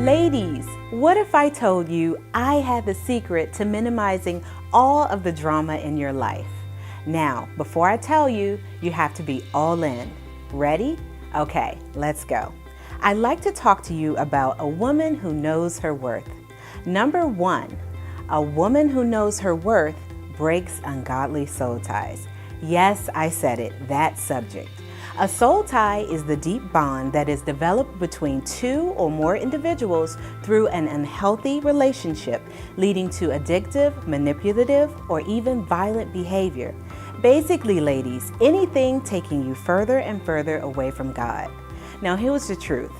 Ladies, what if I told you I had the secret to minimizing all of the drama in your life? Now, before I tell you, you have to be all in. Ready? Okay, let's go. I'd like to talk to you about a woman who knows her worth. Number one, a woman who knows her worth breaks ungodly soul ties. Yes, I said it, that subject. A soul tie is the deep bond that is developed between two or more individuals through an unhealthy relationship, leading to addictive, manipulative, or even violent behavior. Basically, ladies, anything taking you further and further away from God. Now, here's the truth.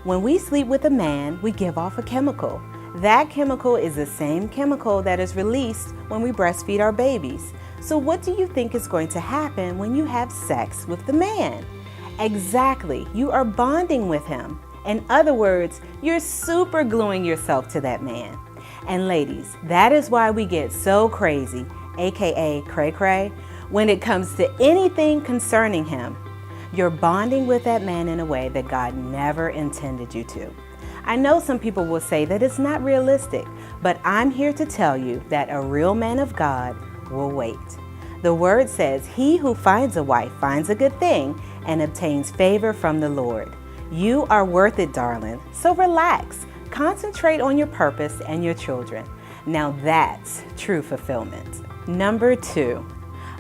When we sleep with a man, we give off a chemical. That chemical is the same chemical that is released when we breastfeed our babies. So what do you think is going to happen when you have sex with the man? Exactly, you are bonding with him. In other words, you're super gluing yourself to that man. And ladies, that is why we get so crazy, aka cray-cray, when it comes to anything concerning him. You're bonding with that man in a way that God never intended you to. I know some people will say that it's not realistic, but I'm here to tell you that a real man of God will wait. The word says, "He who finds a wife finds a good thing and obtains favor from the Lord." You are worth it, darling. So relax, concentrate on your purpose and your children. Now that's true fulfillment. Number two,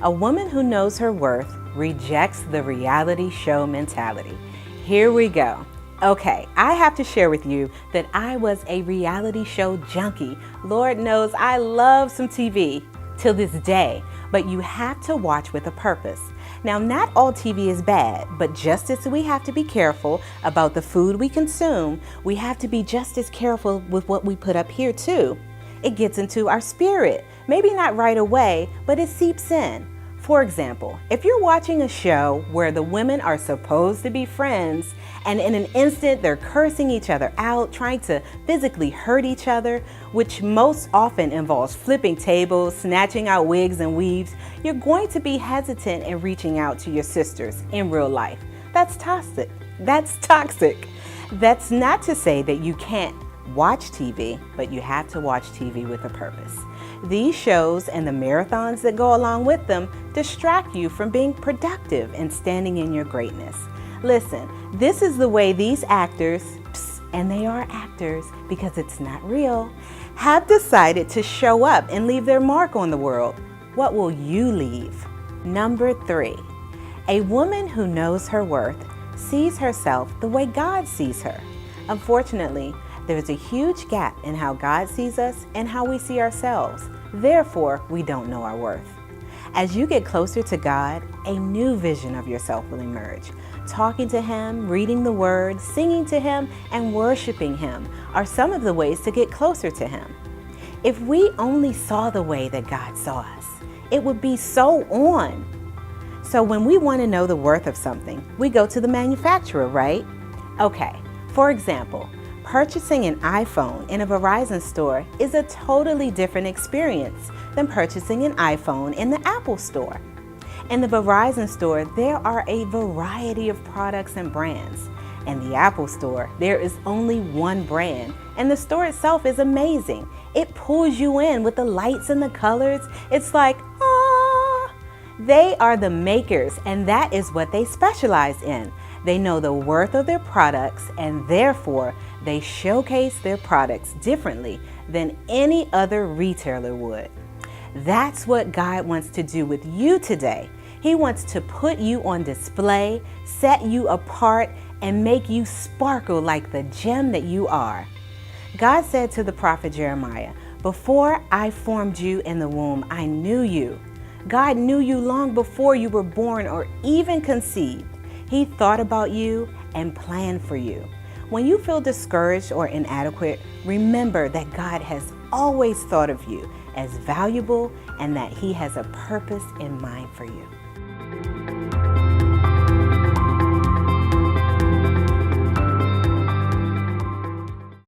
a woman who knows her worth rejects the reality show mentality. Here we go. Okay, I have to share with you that I was a reality show junkie. Lord knows I love some TV till this day, but you have to watch with a purpose. Now, not all TV is bad, but just as we have to be careful about the food we consume, we have to be just as careful with what we put up here too. It gets into our spirit, maybe not right away, but it seeps in. For example, if you're watching a show where the women are supposed to be friends and in an instant they're cursing each other out, trying to physically hurt each other, which most often involves flipping tables, snatching out wigs and weaves, you're going to be hesitant in reaching out to your sisters in real life. That's toxic. That's toxic. That's not to say that you can't watch TV, but you have to watch TV with a purpose. These shows and the marathons that go along with them distract you from being productive and standing in your greatness. Listen, this is the way these actors, and they are actors because it's not real, have decided to show up and leave their mark on the world. What will you leave? Number three, a woman who knows her worth sees herself the way God sees her. Unfortunately, there's a huge gap in how God sees us and how we see ourselves. Therefore, we don't know our worth. As you get closer to God, a new vision of yourself will emerge. Talking to Him, reading the Word, singing to Him, and worshiping Him are some of the ways to get closer to Him. If we only saw the way that God saw us, it would be so on. So when we want to know the worth of something, we go to the manufacturer, right? Okay, for example, purchasing an iPhone in a Verizon store is a totally different experience than purchasing an iPhone in the Apple store. In the Verizon store, there are a variety of products and brands. In the Apple store, there is only one brand, and the store itself is amazing. It pulls you in with the lights and the colors. It's like, ah! They are the makers, and that is what they specialize in. They know the worth of their products, and therefore, they showcase their products differently than any other retailer would. That's what God wants to do with you today. He wants to put you on display, set you apart, and make you sparkle like the gem that you are. God said to the prophet Jeremiah, "Before I formed you in the womb, I knew you." God knew you long before you were born or even conceived. He thought about you and planned for you. When you feel discouraged or inadequate, remember that God has always thought of you as valuable and that He has a purpose in mind for you.